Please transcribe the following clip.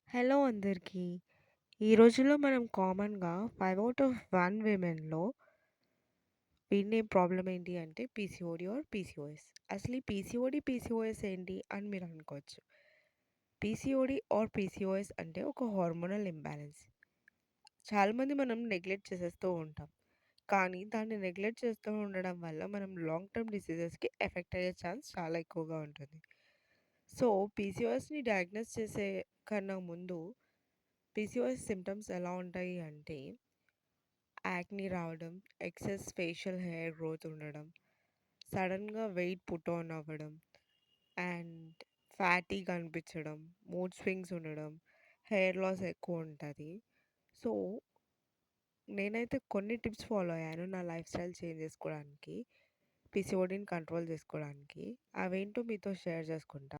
Hello అందరికీ. ఈ రోజుల్లో మనం కామన్‌గా 5 ఔట్ ఆఫ్ 1 విమెన్‌లో వినే ప్రాబ్లమ్ ఏంటి అంటే పీసీఓడీ ఆర్ పీసీఓఎస్. అసలు ఈ పీసీఓడీ, పీసీఓఎస్ ఏంటి అని మీరు అనుకోవచ్చు. పీసీఓడీ ఆర్ పీసీఓఎస్ అంటే ఒక హార్మోనల్ ఇంబాలెన్స్. చాలామంది మనం నెగ్లెక్ట్ చేసేస్తూ ఉంటాం. కానీ దాన్ని నెగ్లెక్ట్ చేస్తూ ఉండడం వల్ల మనం లాంగ్ టర్మ్ డిసీజెస్‌కి ఎఫెక్ట్ అయ్యే ఛాన్స్ చాలా ఎక్కువగా ఉంటుంది. సో, పీసీఓఎస్‌ని డయాగ్నోస్ చేసే కన్నా ముందు పీసీఓఎస్ సింప్టమ్స్ ఎలా ఉంటాయి అంటే యాక్ని రావడం, ఎక్సెస్ ఫేషియల్ హెయిర్ గ్రోత్ ఉండడం, సడెన్‌గా వెయిట్ పుట్ ఆన్ అవ్వడం అండ్ ఫ్యాటీగా అనిపించడం, మూడ్ స్వింగ్స్ ఉండడం, హెయిర్ లాస్ ఎక్కువ ఉంటది. సో, నేనైతే కొన్ని టిప్స్ ఫాలో అయ్యాను నా లైఫ్ స్టైల్ చేంజ్ చేసుకోవడానికి, పీసీఓడీని కంట్రోల్ చేసుకోవడానికి. అవేంటో మీతో షేర్ చేసుకుంటా.